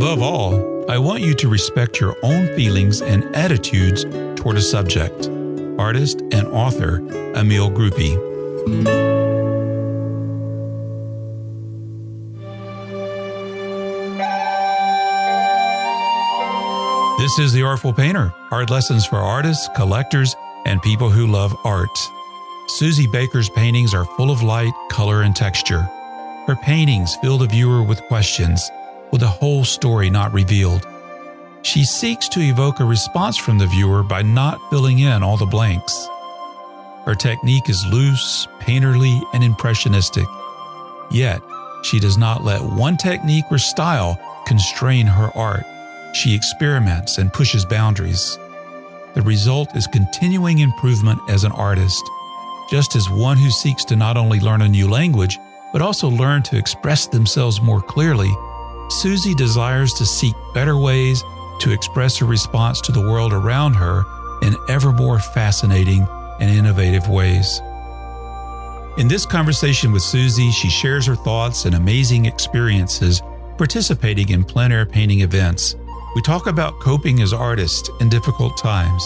Above all, I want you to respect your own feelings and attitudes toward a subject. Artist and author Emil Gruppe. This is The Artful Painter, art lessons for artists, collectors, and people who love art. Suzie Baker's paintings are full of light, color, and texture. Her paintings fill the viewer with questions, with the whole story not revealed. She seeks to evoke a response from the viewer by not filling in all the blanks. Her technique is loose, painterly, and impressionistic. Yet, she does not let one technique or style constrain her art. She experiments and pushes boundaries. The result is continuing improvement as an artist, just as one who seeks to not only learn a new language, but also learn to express themselves more clearly. Suzie desires to seek better ways to express her response to the world around her in ever more fascinating and innovative ways. In this conversation with Suzie, she shares her thoughts and amazing experiences participating in plein air painting events. We talk about coping as artists in difficult times.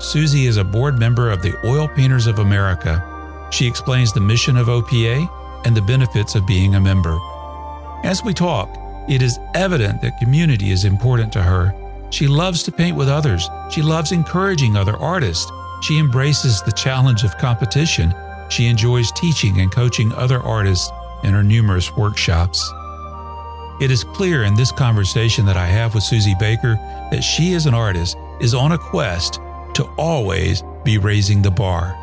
Suzie is a board member of the Oil Painters of America. She explains the mission of OPA and the benefits of being a member. As we talk, it is evident that community is important to her. She loves to paint with others. She loves encouraging other artists. She embraces the challenge of competition. She enjoys teaching and coaching other artists in her numerous workshops. It is clear in this conversation that I have with Suzie Baker that she as an artist is on a quest to always be raising the bar.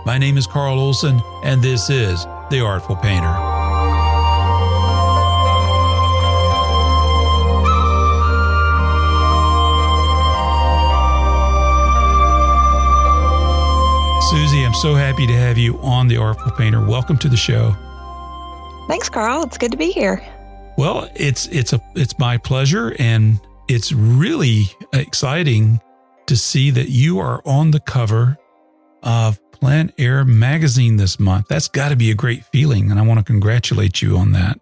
My name is Carl Olson, and this is The Artful Painter. Suzie, I'm so happy to have you on The Artful Painter. Welcome to the show. Thanks, Carl. It's good to be here. Well, it's my pleasure, and it's really exciting to see that you are on the cover of Plein Air magazine this month. That's got to be a great feeling, and I want to congratulate you on that.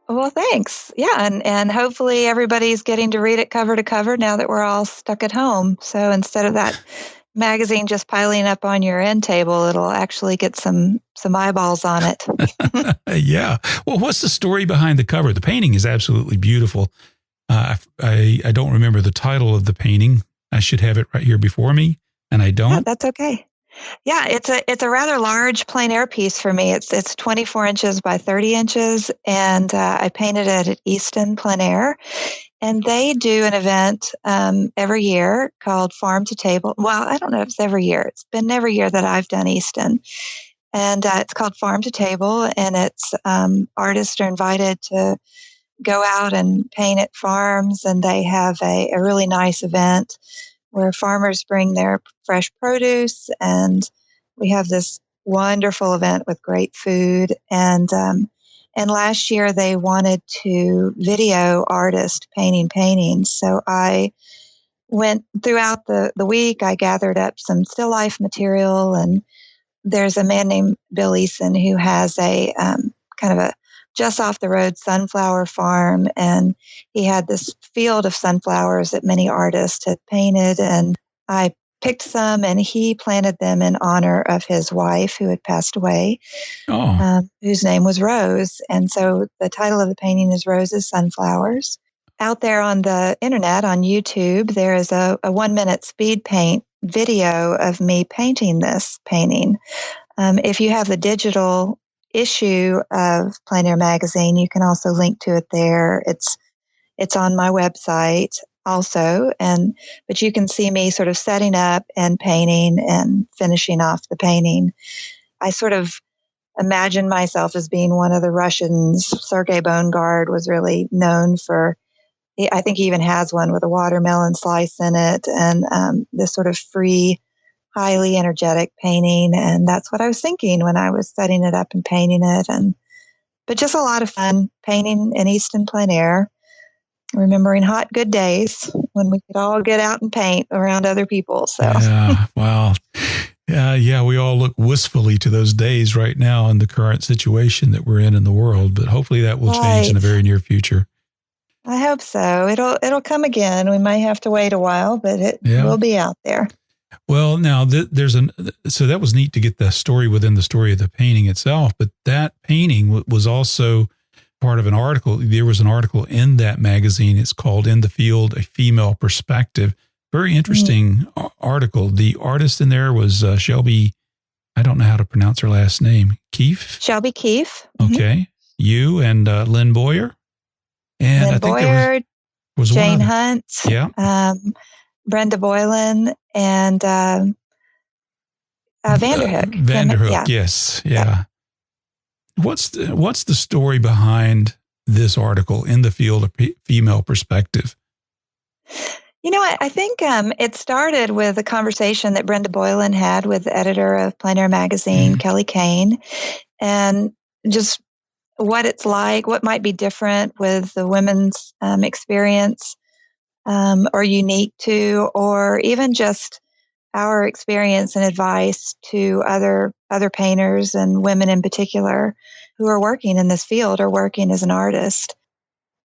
Well, thanks. Yeah, and hopefully everybody's getting to read it cover to cover now that we're all stuck at home. So instead of that magazine just piling up on your end table, it'll actually get some eyeballs on it. Yeah. Well, what's the story behind the cover? The painting is absolutely beautiful. I don't remember the title of the painting. I should have it right here before me, and I don't. Yeah, that's okay. Yeah, it's a rather large plein air piece for me. It's 24 inches by 30 inches, and I painted it at Easton Plein Air. And they do an event every year called Farm to Table. Well, I don't know if it's every year. It's been every year that I've done Easton. And it's called Farm to Table, and it's artists are invited to go out and paint at farms, and they have a really nice event where farmers bring their fresh produce, and we have this wonderful event with great food. And last year they wanted to video artists painting paintings. So I went throughout the week, I gathered up some still life material, and there's a man named Bill Olson who has a kind of a just off the road sunflower farm, and he had this field of sunflowers that many artists had painted, and I picked some, and he planted them in honor of his wife who had passed away, whose name was Rose. And so the title of the painting is Rose's Sunflowers. Out there on the internet, on YouTube, there is a 1-minute speed paint video of me painting this painting. If you have the digital issue of Plein Air magazine, you can also link to it there. It's on my website also, but you can see me sort of setting up and painting and finishing off the painting. I sort of imagine myself as being one of the Russians. Sergei Bongard was really known for, I think he even has one with a watermelon slice in it, and this sort of free, highly energetic painting. And that's what I was thinking when I was setting it up and painting it. But just a lot of fun painting in Easton Plein Air, remembering hot, good days when we could all get out and paint around other people. So, yeah, wow. Yeah, we all look wistfully to those days right now in the current situation that we're in the world, but hopefully that will change in the very near future. I hope so. It'll come again. We might have to wait a while, but it will be out there. Well, now so that was neat to get the story within the story of the painting itself, but that painting was also part of an article. There was an article in that magazine. It's called "In the Field: A Female Perspective." Very interesting article. The artist in there was Shelby. I don't know how to pronounce her last name. Keefe? Shelby Keefe. Okay. You and Lynn Boyer. And Lynn I think Boyer, there was Jane one Hunt. Yeah. Brenda Boylan and Vanderhook. Vanderhook, yes. Yeah. What's the story behind this article, In the Field of Female Perspective? I think it started with a conversation that Brenda Boylan had with the editor of Plein Air magazine, Kelly Kane, and just what it's like, what might be different with the women's experience or unique to, or even just our experience and advice to other painters and women in particular who are working in this field or working as an artist.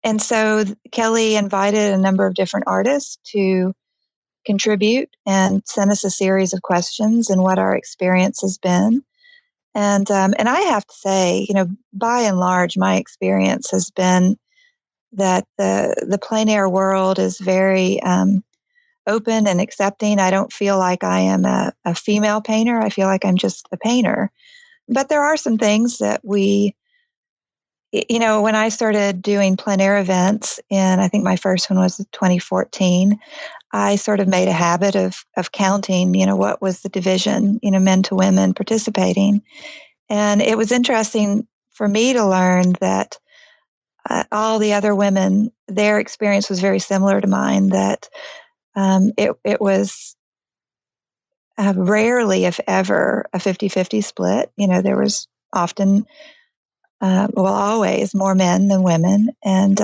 And so Kelly invited a number of different artists to contribute and send us a series of questions and what our experience has been. And I have to say, by and large, my experience has been that the plein air world is very open and accepting. I don't feel like I am a female painter. I feel like I'm just a painter. But there are some things that when I started doing plein air events, and I think my first one was 2014, I sort of made a habit of counting, what was the division, men to women participating. And it was interesting for me to learn that all the other women, their experience was very similar to mine, that it was rarely, if ever, a 50-50 split. There was often, always more men than women. And,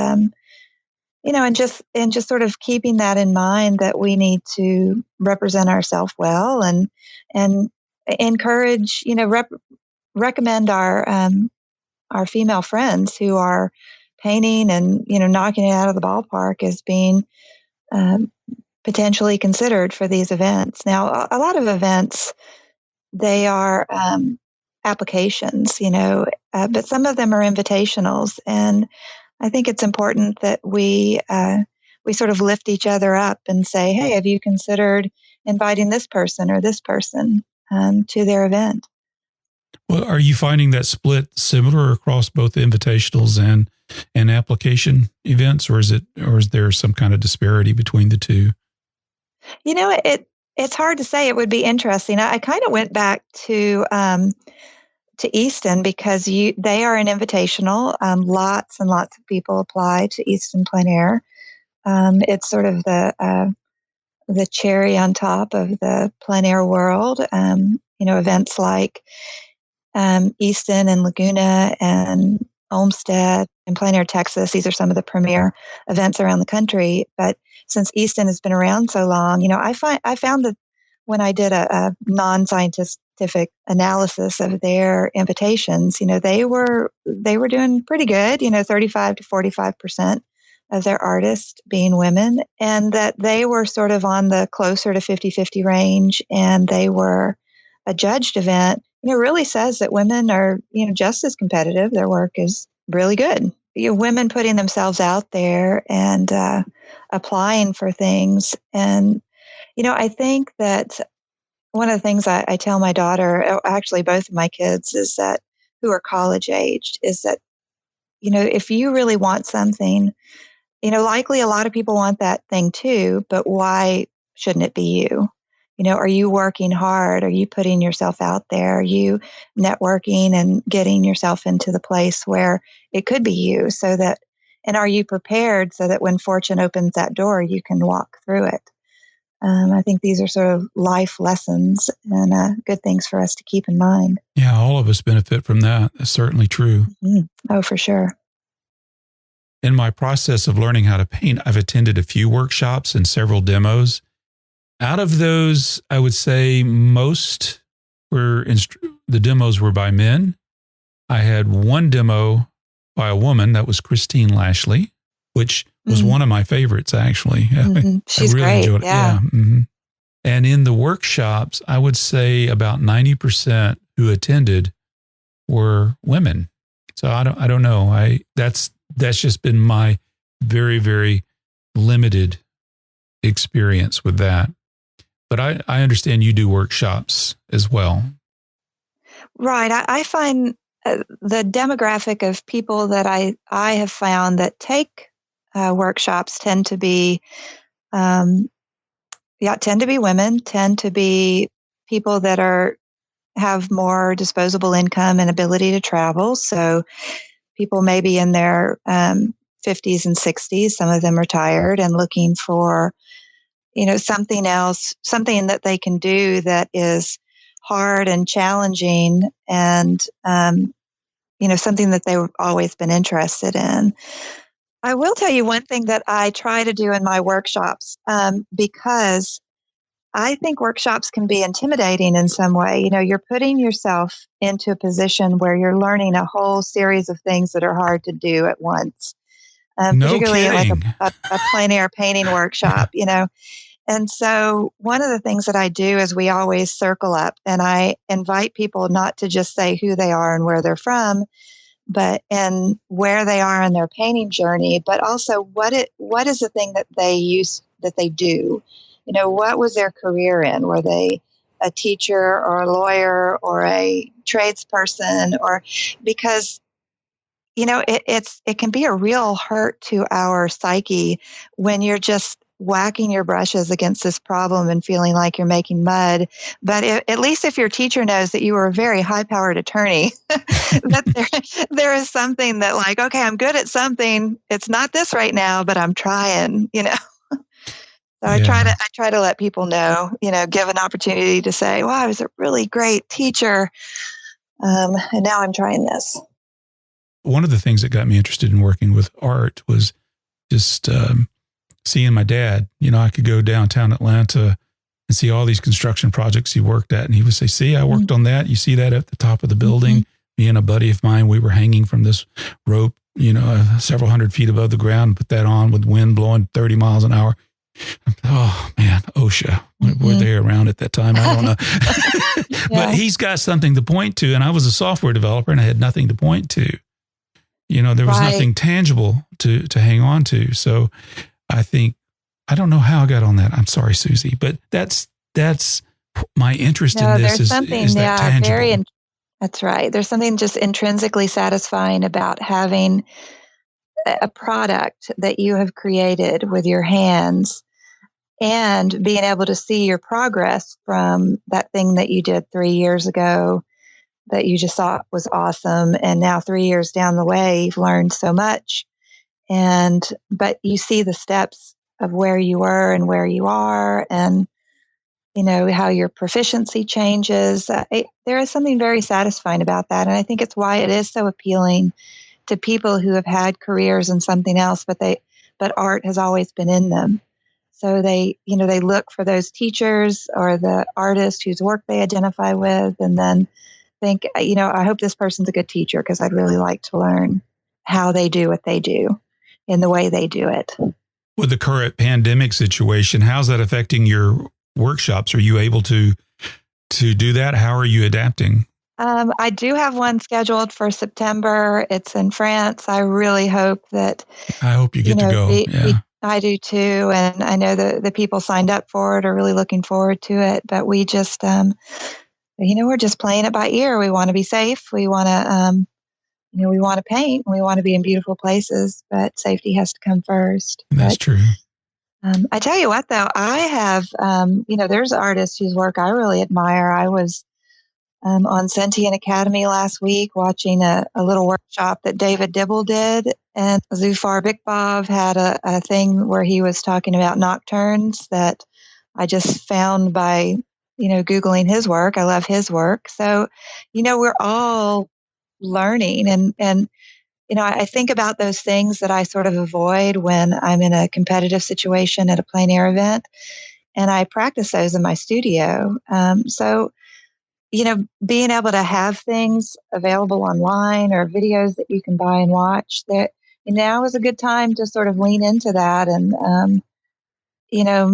and just sort of keeping that in mind, that we need to represent ourselves well and encourage, recommend our female friends who are painting and, knocking it out of the ballpark as being potentially considered for these events. Now, a lot of events, they are applications, but some of them are invitationals. And I think it's important that we sort of lift each other up and say, hey, have you considered inviting this person or this person to their event? Well, are you finding that split similar across both invitationals and application events, or is there some kind of disparity between the two? It's hard to say. It would be interesting. I kind of went back to Easton because they are an invitational. Lots and lots of people apply to Easton Plein Air. It's sort of the cherry on top of the plein air world. Events like Easton and Laguna and Olmsted and Plein Air Texas. These are some of the premier events around the country. But since Easton has been around so long, I found that when I did a non-scientific analysis of their invitations, they were doing pretty good. 35 to 45% of their artists being women, and that they were sort of on the closer to 50-50 range, and they were a judged event. Really says that women are, just as competitive. Their work is really good. Women putting themselves out there and applying for things. And, I think that one of the things I tell my daughter, actually both of my kids, is that who are college aged, is that, if you really want something, likely a lot of people want that thing too, but why shouldn't it be you? Are you working hard? Are you putting yourself out there? Are you networking and getting yourself into the place where it could be you and are you prepared so that when fortune opens that door, you can walk through it? I think these are sort of life lessons and good things for us to keep in mind. Yeah, all of us benefit from that. That's certainly true. Mm-hmm. Oh, for sure. In my process of learning how to paint, I've attended a few workshops and several demos. Out of those, I would say most the demos were by men. I had one demo by a woman, that was Christine Lashley, which was one of my favorites, actually. Mm-hmm. She's I really great. enjoyed it. Yeah. Mm-hmm. And in the workshops, I would say about 90% who attended were women. So I don't know. That's just been my very, very limited experience with that. But I understand you do workshops as well. Right. I find the demographic of people that I have found that take workshops tend to be women, tend to be people that have more disposable income and ability to travel. So people maybe in their 50s and 60s, some of them retired and looking for, something else, something that they can do that is hard and challenging and, something that they've always been interested in. I will tell you one thing that I try to do in my workshops, because I think workshops can be intimidating in some way. You're putting yourself into a position where you're learning a whole series of things that are hard to do at once, No particularly kidding. like a plein air painting workshop, And so one of the things that I do is we always circle up and I invite people not to just say who they are and where they're from, and where they are in their painting journey, but also what is the thing that they do? What was their career in? Were they a teacher or a lawyer or a tradesperson? Or because it can be a real hurt to our psyche when you're just whacking your brushes against this problem and feeling like you're making mud. But at least if your teacher knows that you were a very high-powered attorney, that there is something that like, okay, I'm good at something. It's not this right now, but I'm trying, So I try to let people know, give an opportunity to say, well, I was a really great teacher. And now I'm trying this. One of the things that got me interested in working with art was just seeing my dad. I could go downtown Atlanta and see all these construction projects he worked at. And he would say, see, I worked on that. You see that at the top of the building? Mm-hmm. Me and a buddy of mine, we were hanging from this rope, several hundred feet above the ground, put that on with wind blowing 30 miles an hour. Oh, man, OSHA. Were they around at that time? I don't know. But he's got something to point to. And I was a software developer and I had nothing to point to. There was nothing tangible to hang on to. So I think, I don't know how I got on that. I'm sorry, Suzie, but that's my interest in this is that tangible. That's right. There's something just intrinsically satisfying about having a product that you have created with your hands and being able to see your progress from that thing that you did 3 years ago that you just thought was awesome. And now 3 years down the way, you've learned so much. But you see the steps of where you were and where you are and, how your proficiency changes. There is something very satisfying about that. And I think it's why it is so appealing to people who have had careers in something else, but art has always been in them. So they look for those teachers or the artist whose work they identify with and then think, I hope this person's a good teacher because I'd really like to learn how they do what they do in the way they do it. With the current pandemic situation, how's that affecting your workshops? Are you able to do that? How are you adapting? I do have one scheduled for September. It's in France. I really hope that. I hope you get to go. I do too. And I know the people signed up for it are really looking forward to it. But we just, we're just playing it by ear. We want to be safe. We want to, we want to paint. We want to be in beautiful places, but safety has to come first. That's true. I tell you what, though, I have, there's artists whose work I really admire. I was on Sentient Academy last week watching a little workshop that David Dibble did. And Zufar Bikbov had a thing where he was talking about nocturnes that I just found by, Googling his work. I love his work. So, we're all learning. And I think about those things that I sort of avoid when I'm in a competitive situation at a plein air event. And I practice those in my studio. So, being able to have things available online or videos that you can buy and watch that, now is a good time to sort of lean into that and,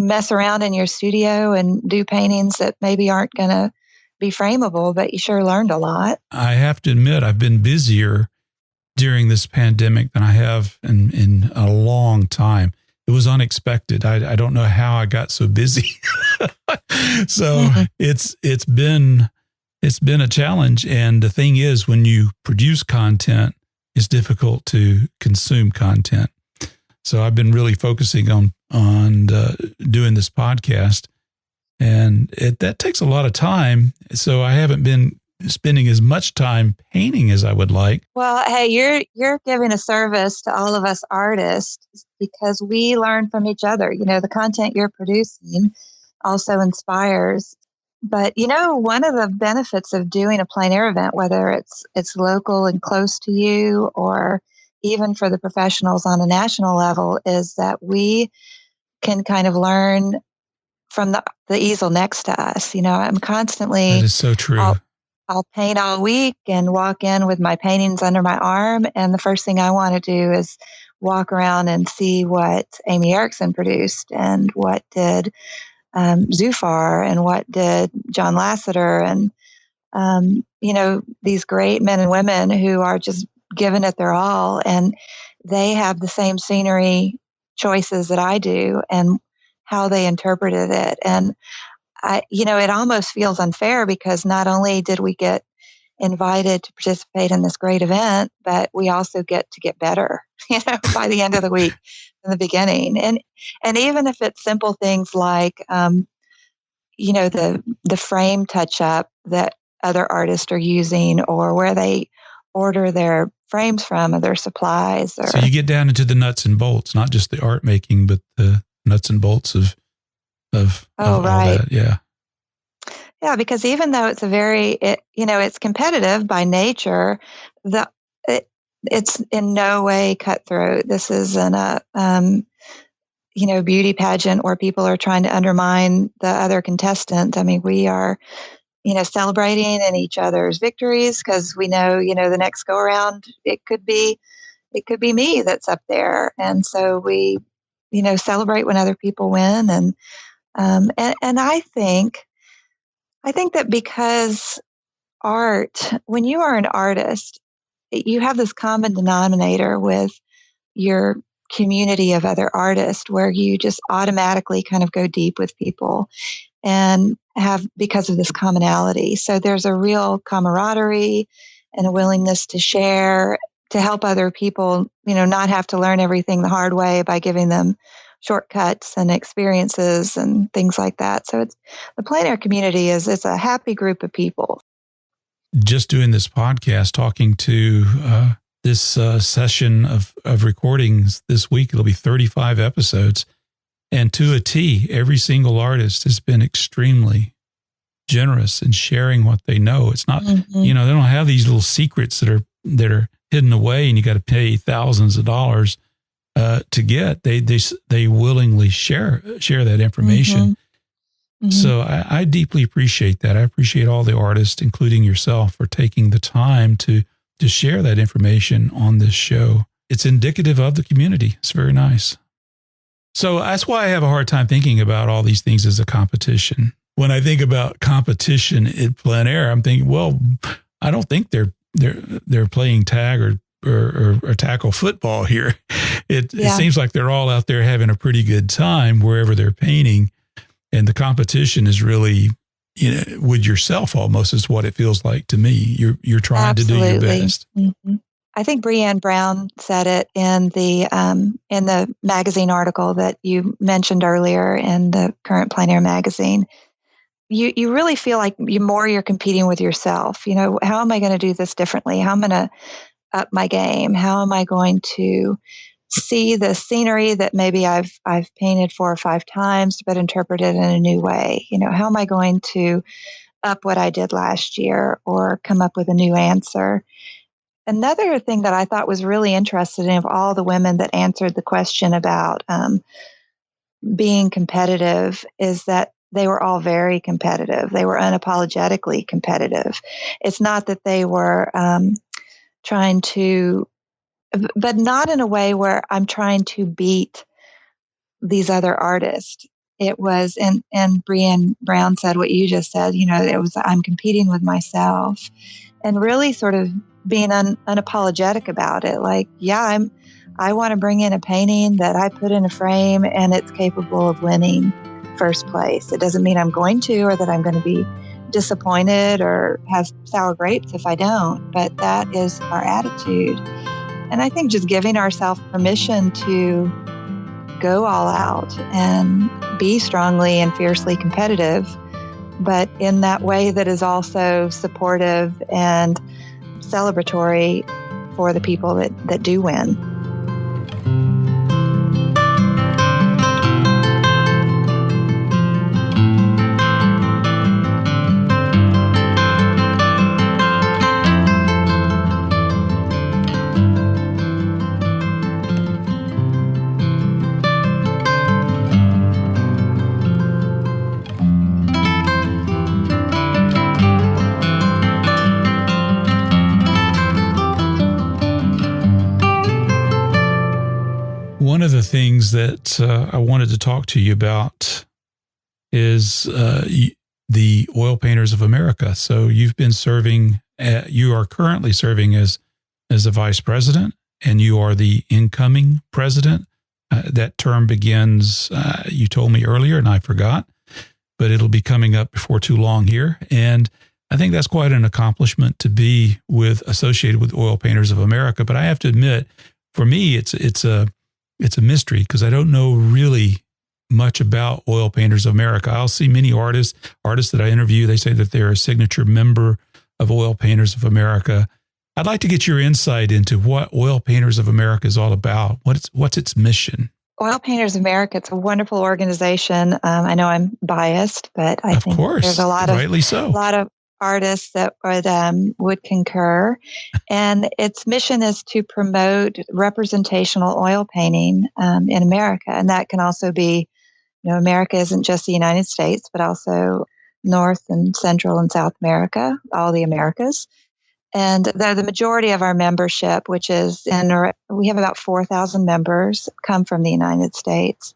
mess around in your studio and do paintings that maybe aren't going to be frameable, but you sure learned a lot. I have to admit, I've been busier during this pandemic than I have in a long time. It was unexpected. I don't know how I got so busy. So it's been a challenge. And the thing is, when you produce content, it's difficult to consume content. So I've been really focusing on doing this podcast, and that takes a lot of time. So I haven't been spending as much time painting as I would like. Well, hey, you're giving a service to all of us artists because we learn from each other. The content you're producing also inspires. But one of the benefits of doing a plein air event, whether it's local and close to you, or even for the professionals on a national level, is that we can kind of learn from the easel next to us. I'm constantly. That is so true. I'll paint all week and walk in with my paintings under my arm. And the first thing I want to do is walk around and see what Amy Erickson produced and what did Zufar and what did John Lasseter and, these great men and women who are just giving it their all. And they have the same scenery choices that I do and how they interpreted it. And it almost feels unfair because not only did we get invited to participate in this great event, but we also get to get better, by the end of the week in the beginning. And even if it's simple things like, the frame touch up that other artists are using, or where they order their frames from, or their supplies. So you get down into the nuts and bolts, not just the art making, but the nuts and bolts of all that. Yeah. Yeah, because even though it's it's competitive by nature, it's in no way cutthroat. This isn't a beauty pageant where people are trying to undermine the other contestant. I mean, we are celebrating in each other's victories because we know the next go around it could be me that's up there, and so we celebrate when other people win. And I think that because art, when you are an artist, you have this common denominator with your community of other artists where you just automatically kind of go deep with people and have, because of this commonality. So there's a real camaraderie and a willingness to share, to help other people, not have to learn everything the hard way by giving them shortcuts and experiences and things like that. So it's the plein air community it's a happy group of people. Just doing this podcast, talking to this session of recordings this week, it'll be 35 episodes. And to a T, every single artist has been extremely generous in sharing what they know. It's not, they don't have these little secrets that are hidden away and you got to pay thousands of dollars to get. They willingly share that information. So I deeply appreciate that. I appreciate all the artists, including yourself, for taking the time to share that information on this show. It's indicative of the community. It's very nice. So that's why I have a hard time thinking about all these things as a competition. When I think about competition in plein air, I'm thinking, well, I don't think they're playing tag or tackle football here. It seems like they're all out there having a pretty good time wherever they're painting. And the competition is really, with yourself almost is what it feels like to me. You're trying Absolutely. to do your best. Mm-hmm. I think Breanne Brown said it in the magazine article that you mentioned earlier in the current plein air magazine. You really feel like you're competing with yourself. How am I going to do this differently? How am I going to up my game? How am I going to see the scenery that maybe I've painted 4 or 5 times, but interpreted in a new way? How am I going to up what I did last year or come up with a new answer? Another thing that I thought was really interesting of all the women that answered the question about being competitive is that they were all very competitive. They were unapologetically competitive. It's not that they were trying to but not in a way where I'm trying to beat these other artists. It was, and Brené Brown said what you just said, it was, I'm competing with myself, and really sort of being unapologetic about it. Like, yeah, I want to bring in a painting that I put in a frame and it's capable of winning first place. It doesn't mean I'm going to, or that I'm going to be disappointed or have sour grapes if I don't, but that is our attitude. And I think just giving ourselves permission to go all out and be strongly and fiercely competitive, but in that way that is also supportive and celebratory for the people that do win. One of the things that I wanted to talk to you about is the Oil Painters of America. So you've been serving, you are currently serving as a vice president, and you are the incoming president. That term begins, you told me earlier, and I forgot, but it'll be coming up before too long here. And I think that's quite an accomplishment to be associated with Oil Painters of America. But I have to admit, for me, it's a mystery because I don't know really much about Oil Painters of America. I'll see many artists that I interview. They say that they're a signature member of Oil Painters of America. I'd like to get your insight into what Oil Painters of America is all about. What's its mission? Oil Painters of America, it's a wonderful organization. I know I'm biased, but I think there's a lot of artists that would concur. And its mission is to promote representational oil painting in America. And that can also be, America isn't just the United States, but also North and Central and South America, all the Americas. And the majority of our membership, we have about 4,000 members, come from the United States.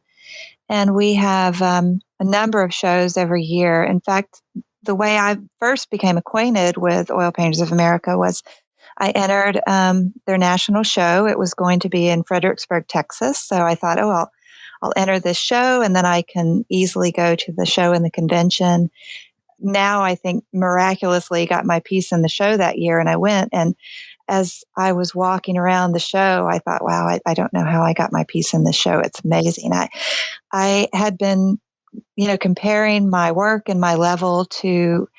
And we have a number of shows every year. In fact, the way I first became acquainted with Oil Painters of America was I entered their national show. It was going to be in Fredericksburg, Texas. So I thought, I'll enter this show, and then I can easily go to the show and the convention. Now I think miraculously got my piece in the show that year, and I went. And as I was walking around the show, I thought, wow, I don't know how I got my piece in the show. It's amazing. I had been, comparing my work and my level to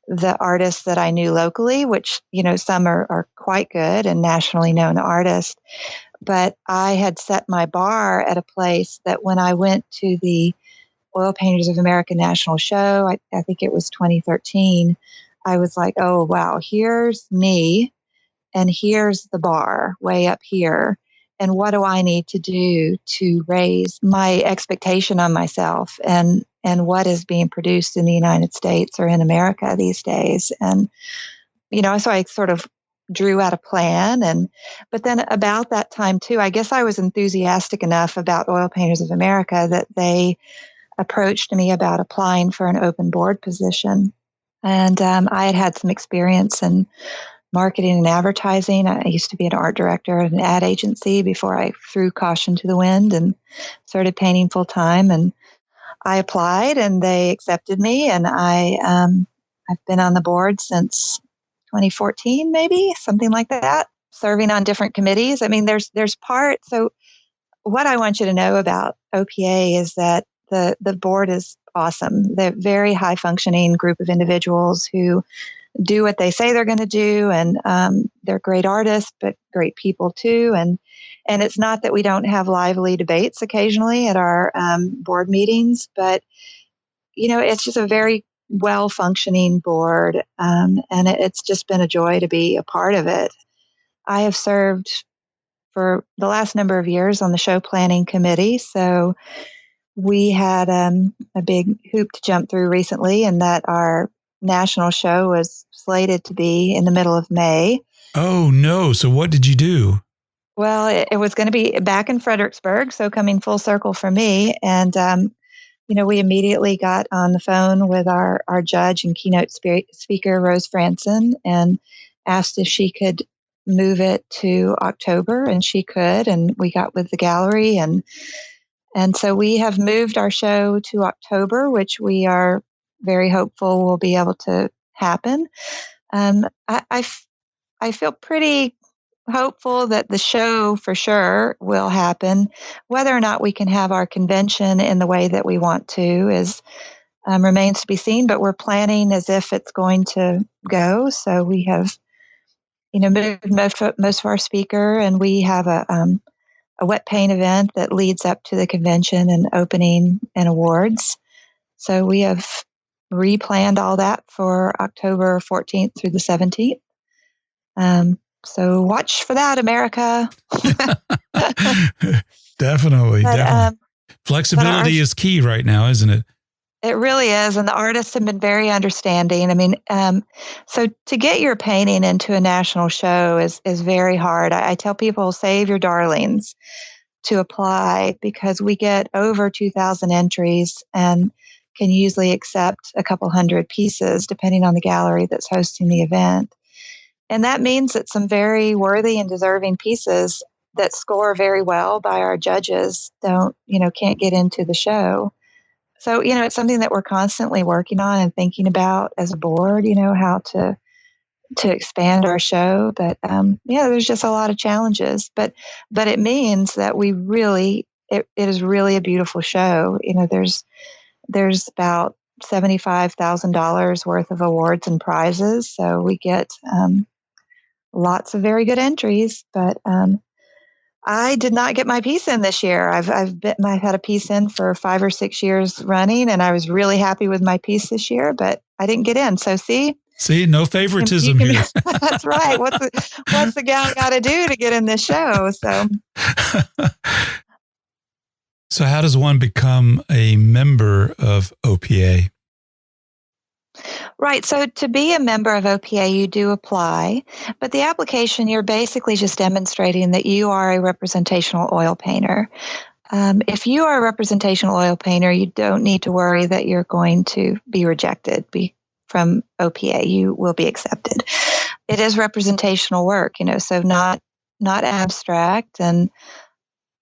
the artists that I knew locally, which, some are quite good and nationally known artists. But I had set my bar at a place that when I went to the Oil Painters of America National Show, I think it was 2013, I was like, oh, wow, here's me and here's the bar way up here. And what do I need to do to raise my expectation on myself and what is being produced in the United States or in America these days? And, so I sort of drew out a plan. But then about that time too, I guess I was enthusiastic enough about Oil Painters of America that they approached me about applying for an open board position. And I had some experience in marketing and advertising. I used to be an art director at an ad agency before I threw caution to the wind and started painting full time. And I applied and they accepted me. And I've been on the board since 2014, maybe something like that, serving on different committees. I mean, there's parts. So what I want you to know about OPA is that the board is awesome. They're a very high functioning group of individuals who do what they say they're going to do. And they're great artists, but great people too. And it's not that we don't have lively debates occasionally at our board meetings, but, it's just a very well functioning board. And it's just been a joy to be a part of it. I have served for the last number of years on the show planning committee. So we had a big hoop to jump through recently, and that our national show was slated to be in the middle of May. Oh, no. So what did you do? Well, it was going to be back in Fredericksburg, so coming full circle for me. And, we immediately got on the phone with our judge and keynote speaker, Rose Franson, and asked if she could move it to October, and she could. And we got with the gallery, and so we have moved our show to October, which we are very hopeful will be able to happen. I feel pretty hopeful that the show for sure will happen. Whether or not we can have our convention in the way that we want to is remains to be seen, but we're planning as if it's going to go. So we have, moved most of our speaker, and we have a wet paint event that leads up to the convention and opening and awards. So we have replanned all that for October 14th through the 17th. So watch for that, America. Definitely. Flexibility is key right now, isn't it? It really is. And the artists have been very understanding. I mean, so to get your painting into a national show is very hard. I tell people, save your darlings to apply, because we get over 2,000 entries and can usually accept a couple hundred pieces depending on the gallery that's hosting the event. And that means that some very worthy and deserving pieces that score very well by our judges can't get into the show. So, it's something that we're constantly working on and thinking about as a board, how to expand our show. But, there's just a lot of challenges. But it means that it is really a beautiful show. There's about $75,000 worth of awards and prizes. So we get lots of very good entries, but I did not get my piece in this year. I've had a piece in for 5 or 6 years running, and I was really happy with my piece this year, but I didn't get in. So see, no favoritism here. That's right. What's the gal got to do to get in this show? So how does one become a member of OPA? Right. So to be a member of OPA, you do apply, but the application, you're basically just demonstrating that you are a representational oil painter. If you are a representational oil painter, you don't need to worry that you're going to be rejected from OPA. You will be accepted. It is representational work, so not abstract, and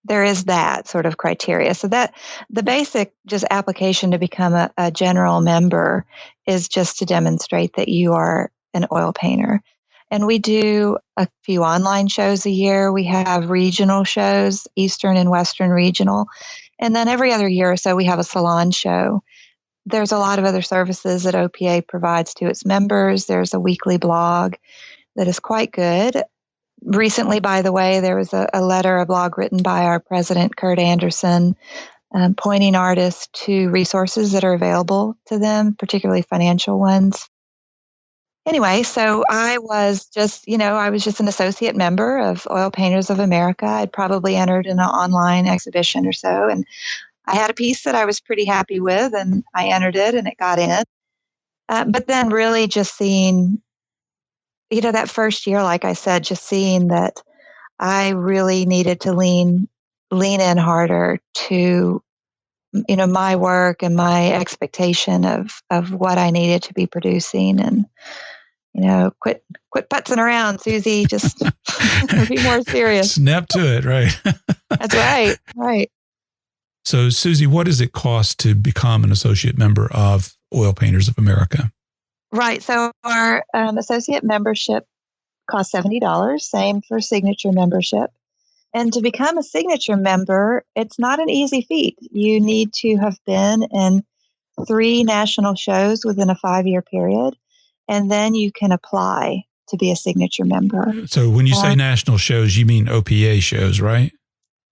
there is that sort of criteria. So that the basic just application to become a general member is just to demonstrate that you are an oil painter. And we do a few online shows a year. We have regional shows, Eastern and Western regional. And then every other year or so, we have a salon show. There's a lot of other services that OPA provides to its members. There's a weekly blog that is quite good. Recently, by the way, there was a blog written by our president, Kurt Anderson, pointing artists to resources that are available to them, particularly financial ones. Anyway, so I was just an associate member of Oil Painters of America. I'd probably entered in an online exhibition or so, and I had a piece that I was pretty happy with, and I entered it, and it got in. But then really just seeing, that first year, like I said, just seeing that I really needed to lean in harder to, my work and my expectation of what I needed to be producing, and, quit putzing around, Suzie, just be more serious. Snap to it, right? That's right. Right. So, Suzie, what does it cost to become an associate member of Oil Painters of America? Right. So our associate membership costs $70, same for signature membership. And to become a signature member, it's not an easy feat. You need to have been in 3 national shows within a 5-year period, and then you can apply to be a signature member. So when you say national shows, you mean OPA shows, right?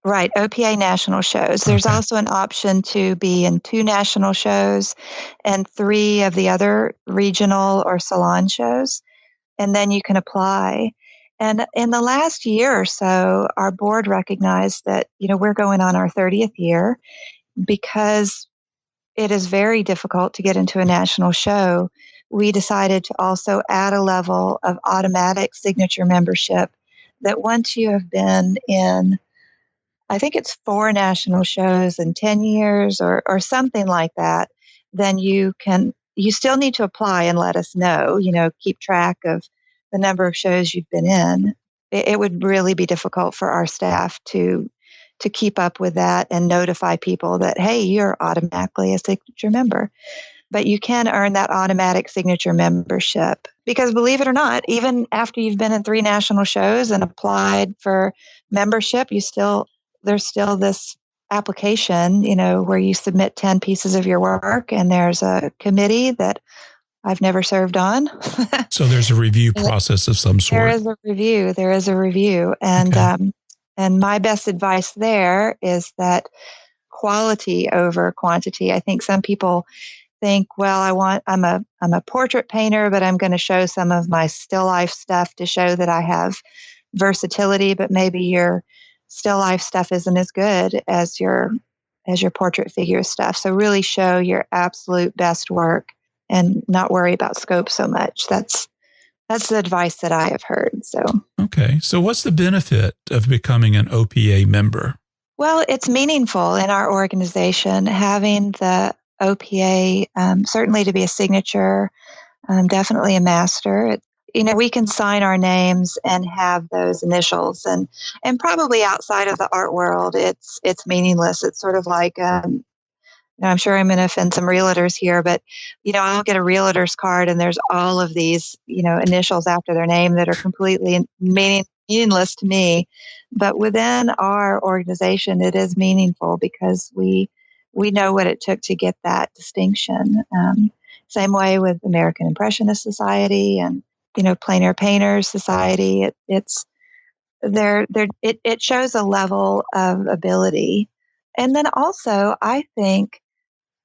Right, OPA national shows. There's also an option to be in 2 national shows and 3 of the other regional or salon shows, and then you can apply. And in the last year or so, our board recognized that, we're going on our 30th year, because it is very difficult to get into a national show. We decided to also add a level of automatic signature membership that once you have been in, I think it's 4 national shows in 10 years or something like that, then you still need to apply and let us know, keep track of the number of shows you've been in. It would really be difficult for our staff to keep up with that and notify people that, hey, you're automatically a signature member. But you can earn that automatic signature membership because, believe it or not, even after you've been in 3 national shows and applied for membership, there's still this application, where you submit 10 pieces of your work, and there's a committee that I've never served on. So there's a review process of some sort. There is a review. And, Okay. and my best advice there is that quality over quantity. I think some people think, well, I'm a portrait painter, but I'm going to show some of my still life stuff to show that I have versatility, but maybe your still life stuff isn't as good as your portrait figure stuff. So really show your absolute best work and not worry about scope so much. That's the advice that I have heard. So okay. So what's the benefit of becoming an OPA member? Well, it's meaningful in our organization having the OPA, certainly to be a signature, definitely a master. We can sign our names and have those initials, and probably outside of the art world, it's meaningless. It's sort of like, I'm sure I'm going to offend some realtors here, but I'll get a realtor's card, and there's all of these initials after their name that are completely meaningless to me. But within our organization, it is meaningful because we know what it took to get that distinction. Same way with American Impressionist Society and Plein Air Painters Society. It shows a level of ability, and then also I think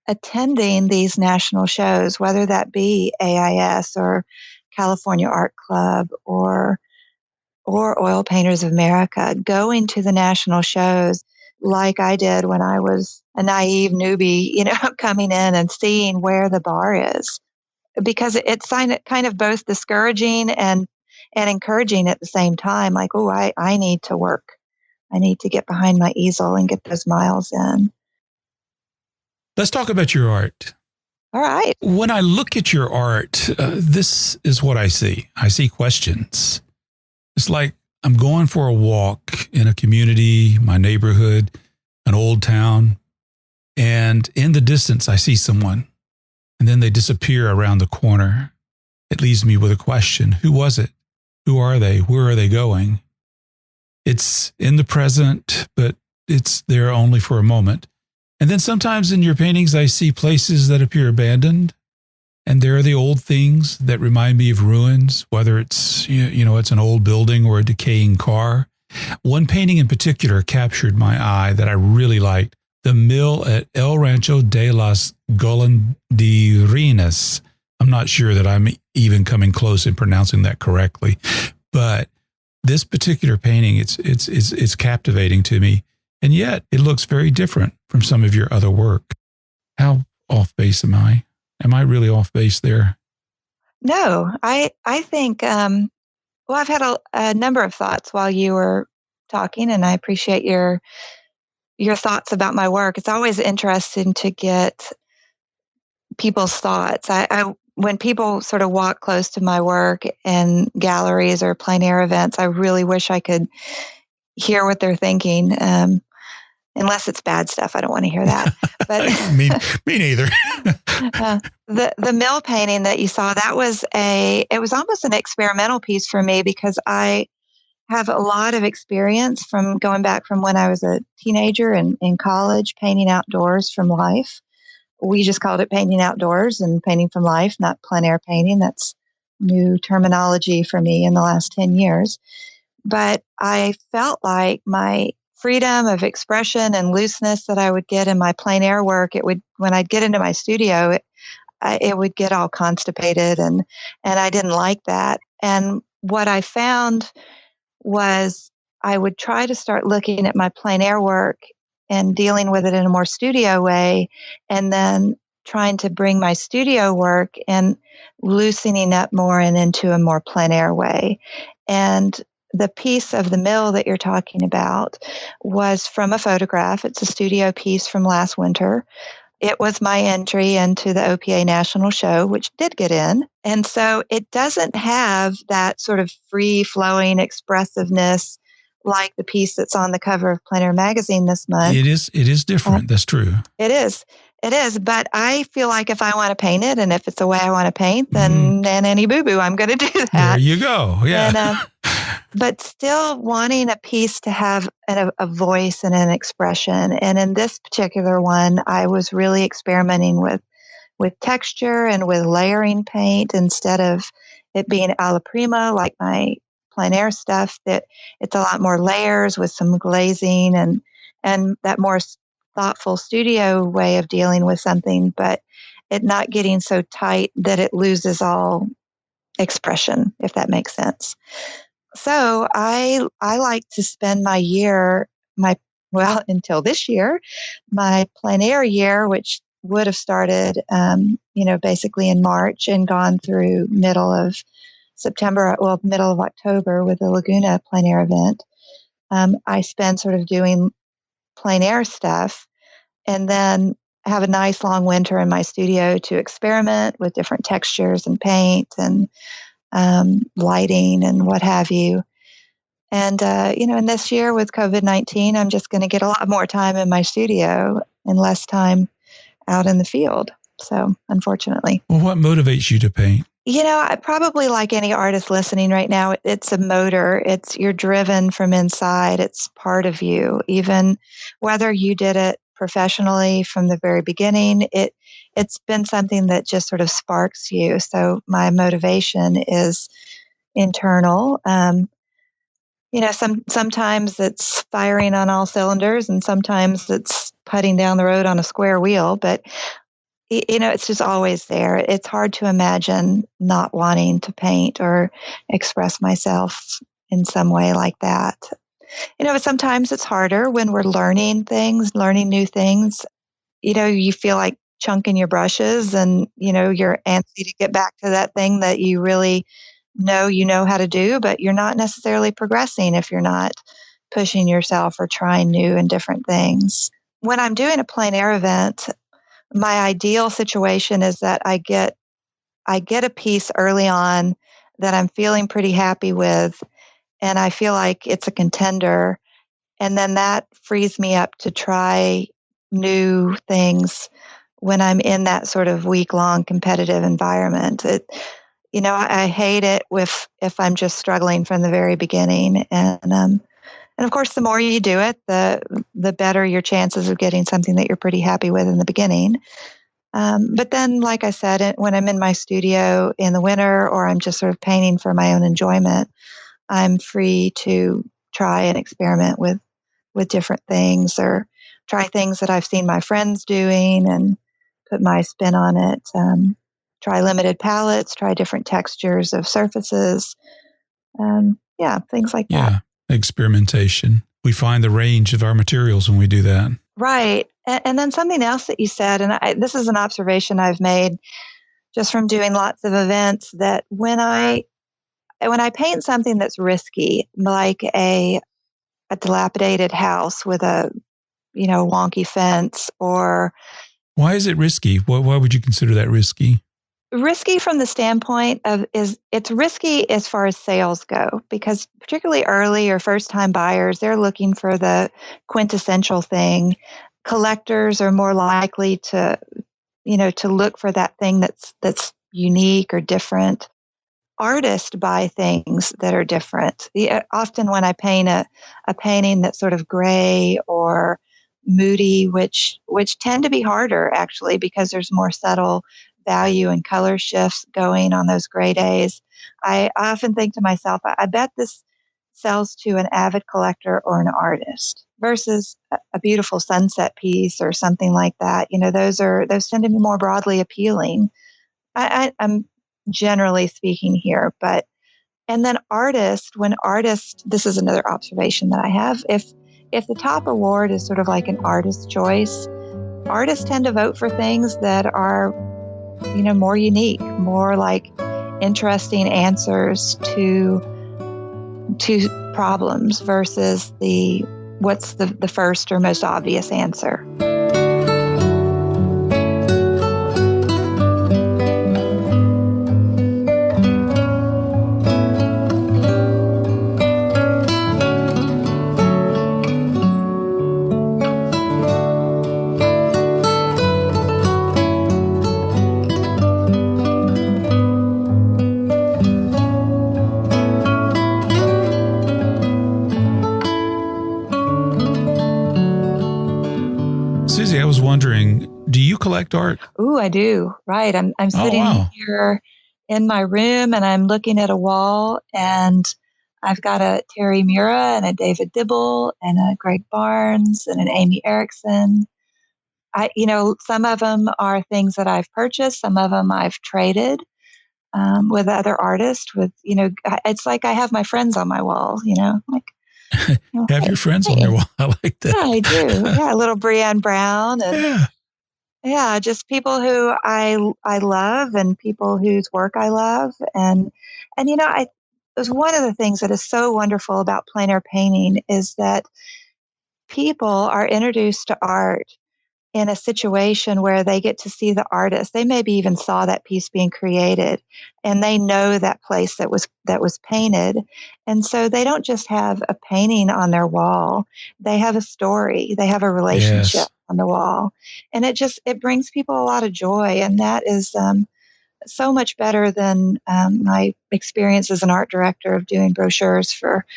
attending these national shows, whether that be AIS or California Art Club or Oil Painters of America, going to the national shows like I did when I was a naive newbie, coming in and seeing where the bar is, because it's kind of both discouraging and encouraging at the same time. Like, oh, I need to work. I need to get behind my easel and get those miles in. Let's talk about your art. All right. When I look at your art, this is what I see. I see questions. It's like I'm going for a walk in a community, my neighborhood, an old town, and in the distance, I see someone, and then they disappear around the corner. It leaves me with a question. Who was it? Who are they? Where are they going? It's in the present, but it's there only for a moment. And then sometimes in your paintings, I see places that appear abandoned. And there are the old things that remind me of ruins, whether it's, it's an old building or a decaying car. One painting in particular captured my eye that I really liked. The mill at El Rancho de las Golondrinas. I'm not sure that I'm even coming close in pronouncing that correctly, but this particular painting, it's captivating to me. And yet it looks very different from some of your other work. How off base am I? Am I really off base there? No, I think, well, I've had a number of thoughts while you were talking, and I appreciate your thoughts about my work. It's always interesting to get people's thoughts. When people sort of walk close to my work in galleries or plein air events, I really wish I could hear what they're thinking. Unless it's bad stuff, I don't want to hear that. But me neither. The mill painting that you saw, it was almost an experimental piece for me because I have a lot of experience from going back from when I was a teenager and in college, painting outdoors from life. We just called it painting outdoors and painting from life, not plein air painting. That's new terminology for me in the last 10 years. But I felt like my freedom of expression and looseness that I would get in my plein air work, when I'd get into my studio, it would get all constipated, and I didn't like that. And what I found was I would try to start looking at my plein air work and dealing with it in a more studio way, and then trying to bring my studio work and loosening up more and into a more plein air way. And the piece of the mill that you're talking about was from a photograph. It's a studio piece from last winter. It was my entry into the OPA National Show, which did get in. And so it doesn't have that sort of free-flowing expressiveness like the piece that's on the cover of Plein Air magazine this month. It is different. That's true. It is. But I feel like if I want to paint it and if it's the way I want to paint, then any boo-boo, I'm going to do that. There you go. Yeah. But still wanting a piece to have a voice and an expression. And in this particular one, I was really experimenting with texture and with layering paint instead of it being alla prima like my plein air stuff, that it's a lot more layers with some glazing and that more thoughtful studio way of dealing with something, but it not getting so tight that it loses all expression, if that makes sense. So I like to spend my year, until this year, my plein air year, which would have started, basically in March and gone through middle of October with the Laguna plein air event. I spend sort of doing plein air stuff and then have a nice long winter in my studio to experiment with different textures and paint and lighting and what have you. And, and this year with COVID-19, I'm just going to get a lot more time in my studio and less time out in the field. So, unfortunately. Well, what motivates you to paint? I probably, like any artist listening right now, it's a motor. You're driven from inside. It's part of you. Even whether you did it professionally from the very beginning, it's been something that just sort of sparks you. So my motivation is internal. Sometimes it's firing on all cylinders and sometimes it's putting down the road on a square wheel, but it's just always there. It's hard to imagine not wanting to paint or express myself in some way like that. But sometimes it's harder when we're learning new things. You feel like chunking your brushes and, you're antsy to get back to that thing that you really know how to do, but you're not necessarily progressing if you're not pushing yourself or trying new and different things. When I'm doing a plein air event, my ideal situation is that I get a piece early on that I'm feeling pretty happy with, and I feel like it's a contender, and then that frees me up to try new things when I'm in that sort of week-long competitive environment. I hate it if I'm just struggling from the very beginning, and of course, the more you do it, the better your chances of getting something that you're pretty happy with in the beginning. But then, like I said, when I'm in my studio in the winter or I'm just sort of painting for my own enjoyment, I'm free to try and experiment with different things or try things that I've seen my friends doing and put my spin on it. Try limited palettes, try different textures of surfaces. Things like that. Yeah. Experimentation. We find the range of our materials when we do that. Right. And then something else that you said, and this is an observation I've made just from doing lots of events, that when I paint something that's risky, like a dilapidated house with a wonky fence, or why is it risky? Why would you consider that risky? Risky from the standpoint of it's risky as far as sales go, because particularly early or first time buyers, they're looking for the quintessential thing. Collectors are more likely to look for that thing that's unique or different. Artists buy things that are different. Often when I paint a painting that's sort of gray or moody, which tend to be harder actually because there's more subtle value and color shifts going on those gray days, I often think to myself, I bet this sells to an avid collector or an artist versus a beautiful sunset piece or something like that. Those tend to be more broadly appealing. I'm generally speaking here, and then this is another observation that I have. If the top award is sort of like an artist's choice, artists tend to vote for things that are more unique, more like interesting answers to problems versus what's the first or most obvious answer. Suzie, I was wondering, do you collect art? Ooh, I do. Right. I'm sitting here in my room and I'm looking at a wall and I've got a Terry Mura and a David Dibble and a Greg Barnes and an Amy Erickson. Some of them are things that I've purchased. Some of them I've traded with other artists. It's like I have my friends on my wall, Have your friends on your wall. I like that. Yeah, I do. Yeah, little Breanne Brown and just people who I love and people whose work I love. And there's one of the things that is so wonderful about plein air painting is that people are introduced to art in a situation where they get to see the artist. They maybe even saw that piece being created and they know that place that was painted. And so they don't just have a painting on their wall. They have a story. They have a relationship on the wall. And it brings people a lot of joy. And that is so much better than my experience as an art director of doing brochures for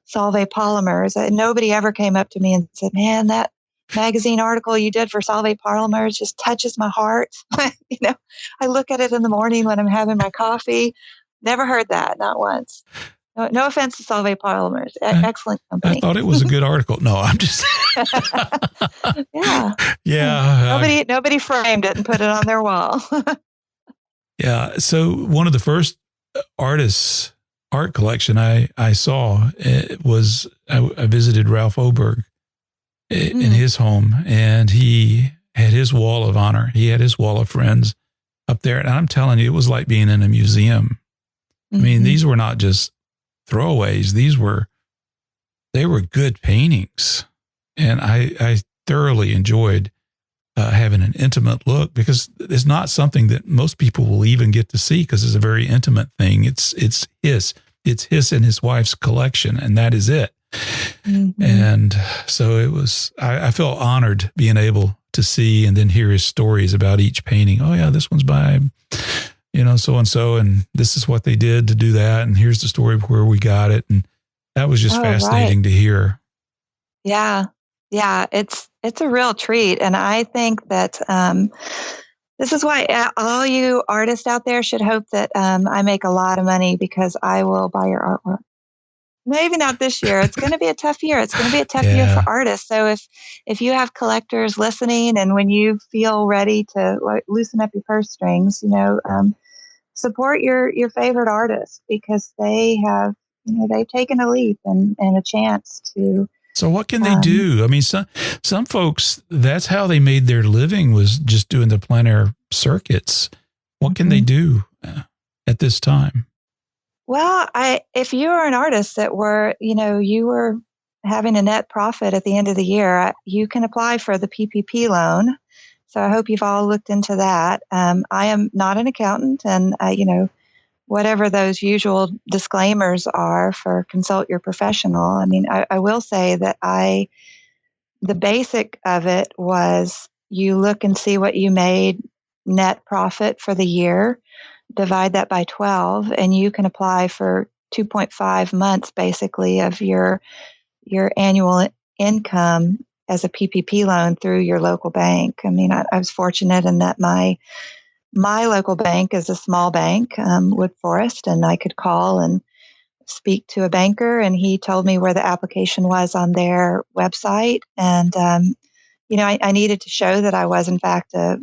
Suzie Polymers. Nobody ever came up to me and said, man, that magazine article you did for Suzie Polymers just touches my heart. I look at it in the morning when I'm having my coffee. Never heard that, not once. No offense to Suzie Polymers. Excellent company. I thought it was a good article. No, I'm just... Yeah. Nobody framed it and put it on their wall. Yeah. So one of the first artists' art collection I saw was I visited Ralph Oberg in his home, and he had his wall of honor. He had his wall of friends up there. And I'm telling you, it was like being in a museum. I mean, these were not just throwaways. They were good paintings. And I thoroughly enjoyed having an intimate look, because it's not something that most people will even get to see, because it's a very intimate thing. It's his and his wife's collection, and that is it. And so I felt honored being able to see and then hear his stories about each painting. Oh yeah, this one's by, so-and-so, and this is what they did to do that. And here's the story of where we got it. And that was just fascinating to hear. Yeah. Yeah. It's a real treat. And I think that, this is why all you artists out there should hope that I make a lot of money, because I will buy your artwork. Maybe not this year. It's going to be a tough year. It's going to be a tough year for artists. So if you have collectors listening, and when you feel ready to loosen up your purse strings, support your favorite artists, because they have, they've taken a leap and a chance to. So what can they do? I mean, some folks, that's how they made their living, was just doing the plein air circuits. What can they do at this time? Well, if you are an artist that you were having a net profit at the end of the year, you can apply for the PPP loan. So I hope you've all looked into that. I am not an accountant, and whatever those usual disclaimers are for consult your professional. I mean, I will say that the basic of it was you look and see what you made net profit for the year, divide that by 12, and you can apply for 2.5 months basically of your annual income as a PPP loan through your local bank. I mean, I was fortunate in that my local bank is a small bank, Wood Forest, and I could call and speak to a banker, and he told me where the application was on their website. And, I needed to show that I was in fact a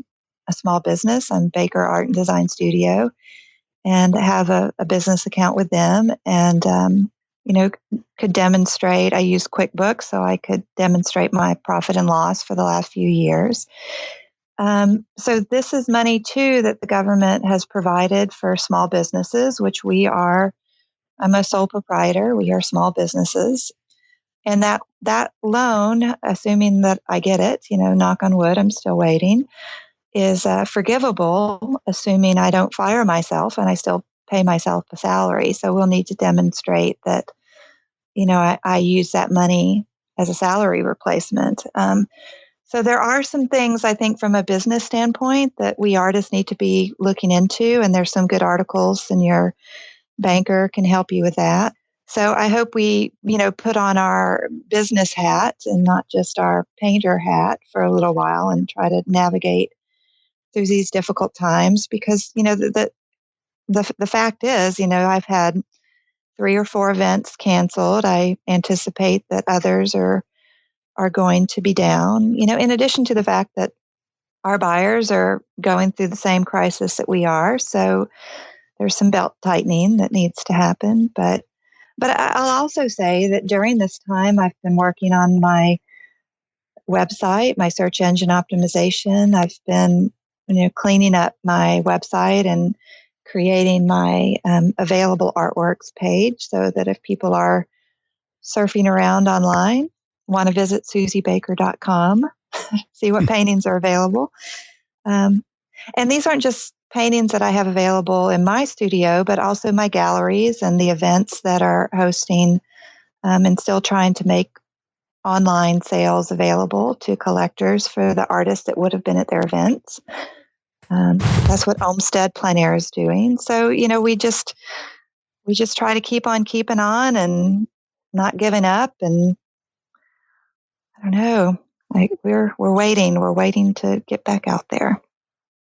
small business. I'm Baker Art and Design Studio, and have a business account with them, and, could demonstrate. I used QuickBooks, so I could demonstrate my profit and loss for the last few years. So this is money too that the government has provided for small businesses, which we are I'm a sole proprietor. We are small businesses. And that loan, assuming that I get it, knock on wood, I'm still waiting, is forgivable, assuming I don't fire myself and I still pay myself a salary. So we'll need to demonstrate that, I use that money as a salary replacement. So there are some things I think from a business standpoint that we artists need to be looking into, and there's some good articles, and your banker can help you with that. So I hope we, put on our business hat and not just our painter hat for a little while and try to navigate through these difficult times, because, the fact is, I've had 3 or 4 events canceled. I anticipate that others are going to be down, in addition to the fact that our buyers are going through the same crisis that we are. So there's some belt tightening that needs to happen. But I'll also say that during this time, I've been working on my website, my search engine optimization. I've been, cleaning up my website and creating my available artworks page, so that if people are surfing around online, want to visit SuzieBaker.com, see what paintings are available. And these aren't just paintings that I have available in my studio, but also my galleries and the events that are hosting, and still trying to make online sales available to collectors for the artists that would have been at their events. That's what Olmsted Plein Air is doing. So, we just try to keep on keeping on and not giving up. And I don't know, we're waiting to get back out there.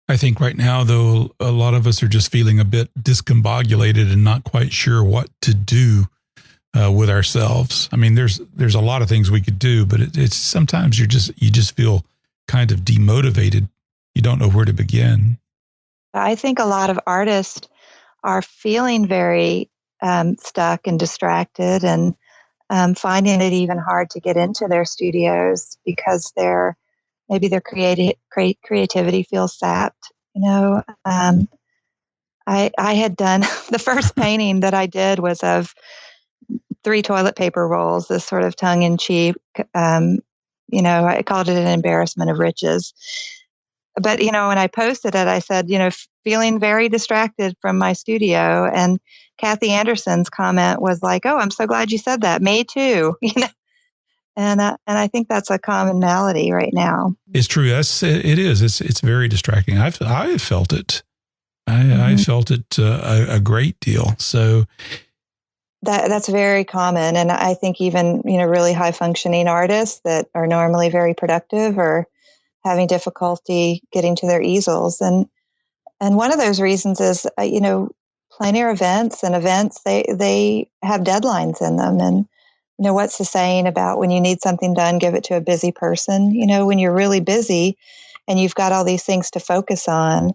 I think right now, though, a lot of us are just feeling a bit discombobulated and not quite sure what to do with ourselves. I mean, there's a lot of things we could do, but it's sometimes you just feel kind of demotivated. You don't know where to begin. I think a lot of artists are feeling very stuck and distracted, and finding it even hard to get into their studios because maybe their creativity feels sapped. I had done the first painting that I did was of 3 toilet paper rolls, this sort of tongue in cheek. I called it an embarrassment of riches. But, when I posted it, I said, feeling very distracted from my studio. And Kathy Anderson's comment was like, "Oh, I'm so glad you said that. Me too." And I think that's a common malady right now. It's true. It is. It's very distracting. I have felt it. I felt it a great deal. So that's very common. And I think even, really high functioning artists that are normally very productive are having difficulty getting to their easels. And one of those reasons is, plein air events, they have deadlines in them. And, what's the saying about when you need something done, give it to a busy person? When you're really busy and you've got all these things to focus on,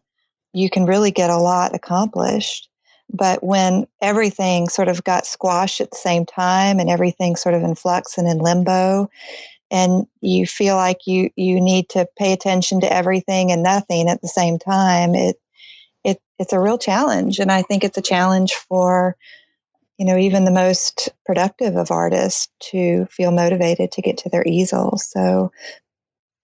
you can really get a lot accomplished. But when everything sort of got squashed at the same time and everything sort of in flux and in limbo, and you feel like you need to pay attention to everything and nothing at the same time, it's a real challenge. And I think it's a challenge for, even the most productive of artists to feel motivated to get to their easel. So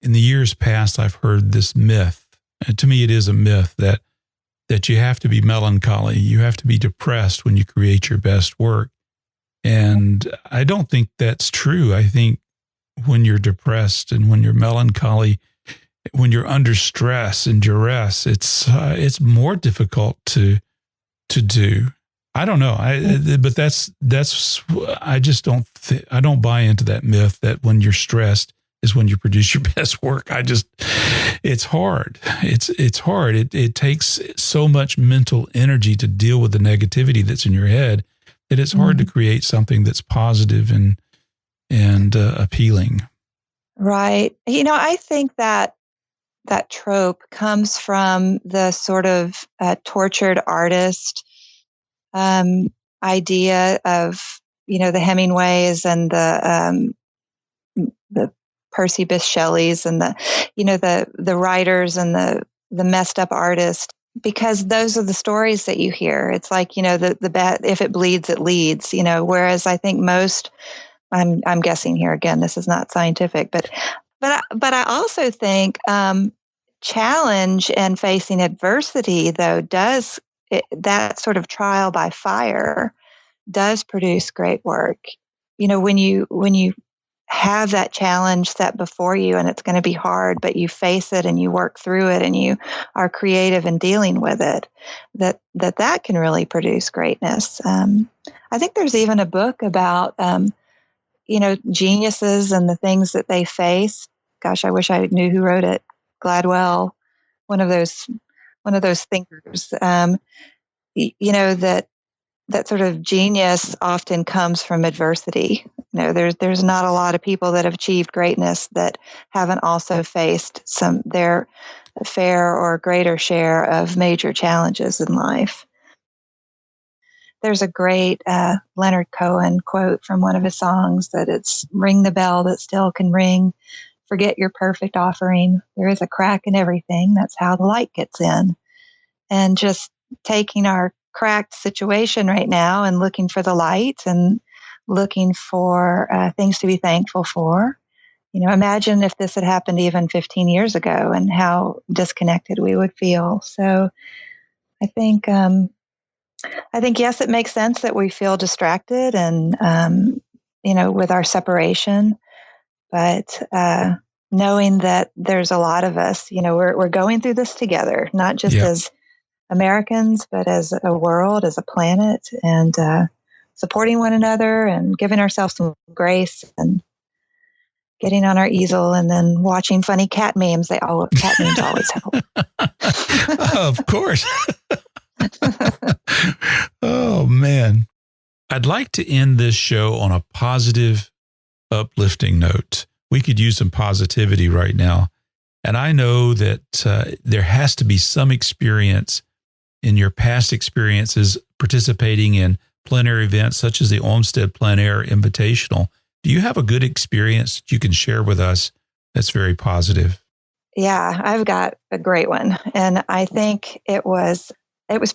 in the years past, I've heard this myth, and to me it is a myth, that you have to be melancholy, you have to be depressed when you create your best work. And I don't think that's true. I think when you're depressed and when you're melancholy, when you're under stress and duress, it's more difficult to do. I don't know. But that's I just don't I don't buy into that myth that when you're stressed is when you produce your best work. It's hard. It's hard. It takes so much mental energy to deal with the negativity that's in your head that it's hard to create something that's positive and appealing. Right. I think that trope comes from the sort of tortured artist idea of, the Hemingways and the Percy Bysshe Shelleys and the writers and the messed up artists because those are the stories that you hear. It's like, the bat, if it bleeds, it leads, whereas I think most, I'm guessing here again, this is not scientific, but I also think challenge and facing adversity, though, that sort of trial by fire does produce great work. When you have that challenge set before you and it's going to be hard, but you face it and you work through it and you are creative in dealing with it, that can really produce greatness. I think there's even a book about, geniuses and the things that they face. Gosh, I wish I knew who wrote it. Gladwell, one of those thinkers. That sort of genius often comes from adversity. There's not a lot of people that have achieved greatness that haven't also faced their fair or greater share of major challenges in life. There's a great Leonard Cohen quote from one of his songs that it's "Ring the bell that still can ring. Forget your perfect offering. There is a crack in everything. That's how the light gets in." And just taking our cracked situation right now and looking for the light and looking for things to be thankful for. Imagine if this had happened even 15 years ago and how disconnected we would feel. So I think, yes, it makes sense that we feel distracted and, with our separation, but knowing that there's a lot of us, we're going through this together, not just as Americans, but as a world, as a planet, and supporting one another and giving ourselves some grace and getting on our easel and then watching funny cat memes. Cat memes always help. Of course. Oh, man. I'd like to end this show on a positive, uplifting note. We could use some positivity right now. And I know that there has to be some experience in your past experiences participating in plein air events such as the Olmsted Plein Air Invitational. Do you have a good experience that you can share with us that's very positive? Yeah, I've got a great one. And I think it was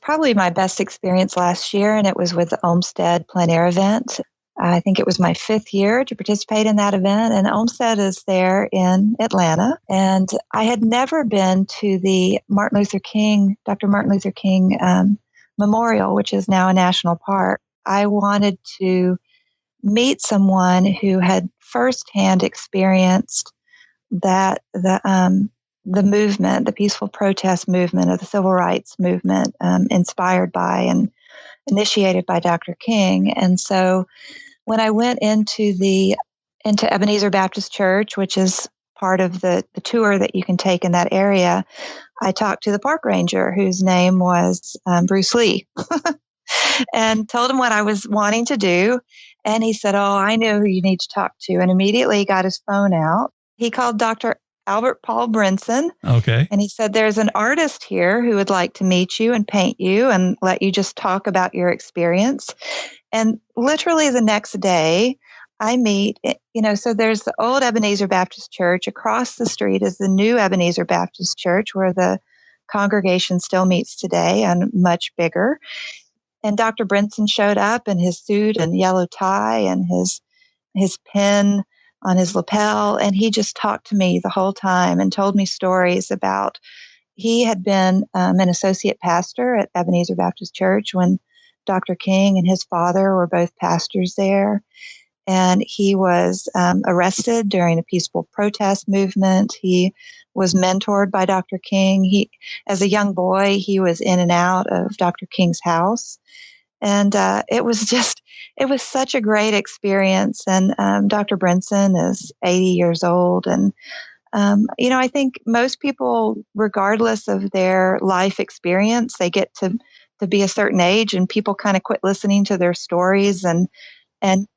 probably my best experience last year, and it was with the Olmsted Plein Air event. I think it was my 5th year to participate in that event, and Olmsted is there in Atlanta. And I had never been to the Dr. Martin Luther King Memorial, which is now a national park. I wanted to meet someone who had firsthand experienced the movement, the peaceful protest movement of the civil rights movement, inspired by and initiated by Dr. King. And so when I went into Ebenezer Baptist Church, which is part of the tour that you can take in that area, I talked to the park ranger, whose name was Bruce Lee, and told him what I was wanting to do. And he said, "Oh, I know who you need to talk to." And immediately he got his phone out. He called Dr. Albert Paul Brinson. Okay. And he said, "There's an artist here who would like to meet you and paint you and let you just talk about your experience." And literally the next day, I meet, so there's the old Ebenezer Baptist Church. Across the street is the new Ebenezer Baptist Church, where the congregation still meets today and much bigger. And Dr. Brinson showed up in his suit and yellow tie and his pin on his lapel. And he just talked to me the whole time and told me stories about, he had been an associate pastor at Ebenezer Baptist Church when Dr. King and his father were both pastors there. And he was arrested during a peaceful protest movement. He was mentored by Dr. King. As a young boy, he was in and out of Dr. King's house. And it was such a great experience. And Dr. Brinson is 80 years old. And, I think most people, regardless of their life experience, they get to be a certain age and people kind of quit listening to their stories. And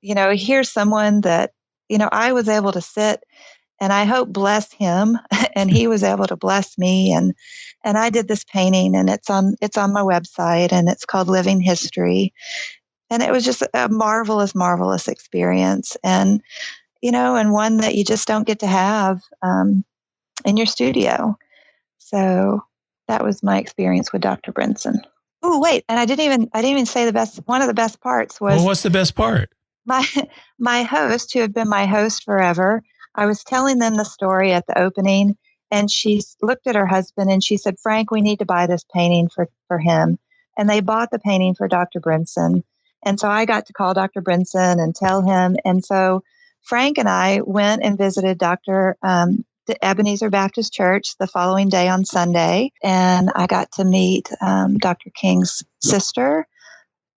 here's someone that, I was able to sit and I hope bless him and he was able to bless me. And I did this painting and it's on my website and it's called Living History. And it was just a marvelous, marvelous experience. And, and one that you just don't get to have in your studio. So that was my experience with Dr. Brinson. Oh, wait, and I didn't even say the best. One of the best parts was, well, what's the best part? My host, who had been my host forever. I was telling them the story at the opening, and she looked at her husband and she said, "Frank, we need to buy this painting for him." And they bought the painting for Dr. Brinson. And so I got to call Dr. Brinson and tell him. And so Frank and I went and visited the Ebenezer Baptist Church the following day on Sunday. And I got to meet Dr. King's sister,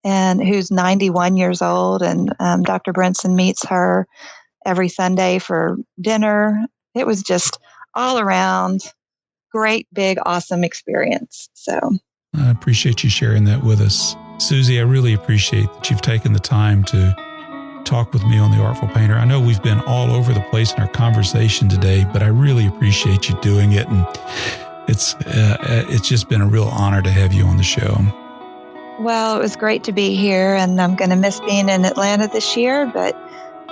and who's 91 years old. And Dr. Brinson meets her every Sunday for dinner. It was just all around great, big, awesome experience. So I appreciate you sharing that with us. Suzie, I really appreciate that you've taken the time to talk with me on The Artful Painter. I know we've been all over the place in our conversation today, but I really appreciate you doing it. And it's just been a real honor to have you on the show. Well, it was great to be here, and I'm going to miss being in Atlanta this year, but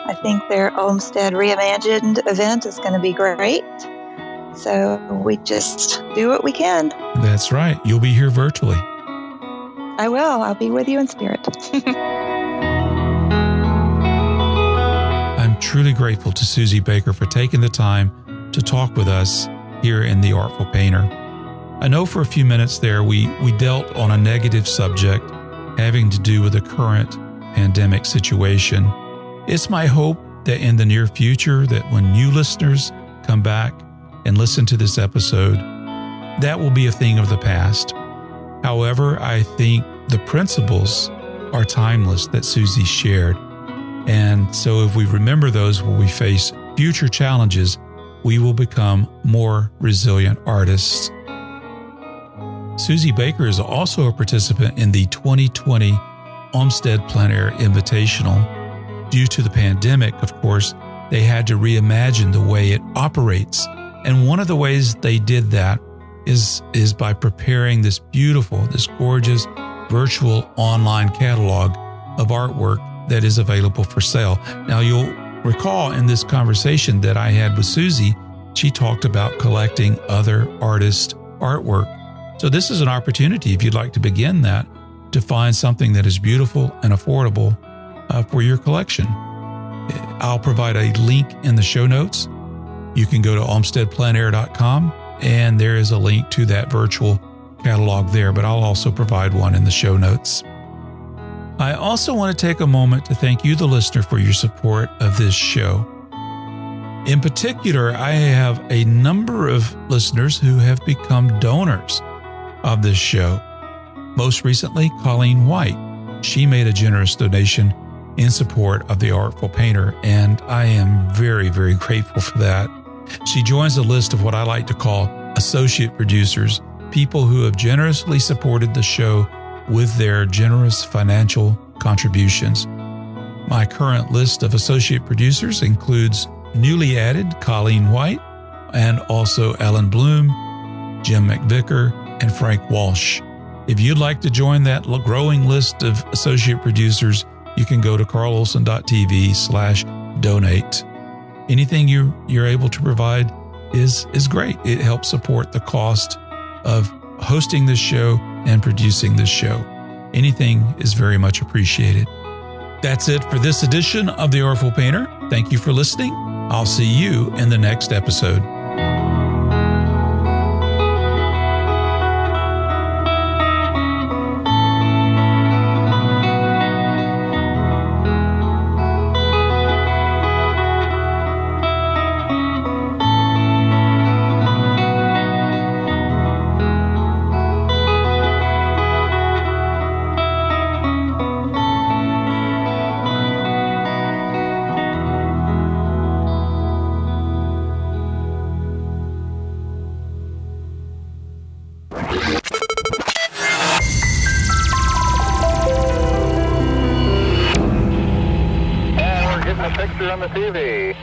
I think their Olmsted Reimagined event is going to be great. So we just do what we can. That's right. You'll be here virtually. I will. I'll be with you in spirit. I'm truly grateful to Suzie Baker for taking the time to talk with us here in The Artful Painter. I know for a few minutes there we dealt on a negative subject having to do with the current pandemic situation. It's my hope that in the near future, that when new listeners come back and listen to this episode, that will be a thing of the past. However, I think the principles are timeless that Suzie shared. And so if we remember those when we face future challenges, we will become more resilient artists. Suzie Baker is also a participant in the 2020 Olmsted Plein Air Invitational. Due to the pandemic, of course, they had to reimagine the way it operates. And one of the ways they did that is by preparing this gorgeous virtual online catalog of artwork that is available for sale. Now, you'll recall in this conversation that I had with Suzie, she talked about collecting other artists' artwork. So this is an opportunity, if you'd like to begin that, to find something that is beautiful and affordable for your collection. I'll provide a link in the show notes. You can go to olmstedpleinair.com, and there is a link to that virtual catalog there, but I'll also provide one in the show notes. I also want to take a moment to thank you, the listener, for your support of this show. In particular, I have a number of listeners who have become donors of this show. Most recently, Colleen White. She made a generous donation in support of The Artful Painter, and I am very, very grateful for that. She joins a list of what I like to call associate producers, people who have generously supported the show with their generous financial contributions. My current list of associate producers includes newly added Colleen White and also Ellen Bloom, Jim McVicker, and Frank Walsh. If you'd like to join that growing list of associate producers, you can go to carlolson.tv/donate. Anything you're able to provide is great. It helps support the cost of hosting this show and producing this show. Anything is very much appreciated. That's it for this edition of The Artful Painter. Thank you for listening. I'll see you in the next episode. Picture on the TV.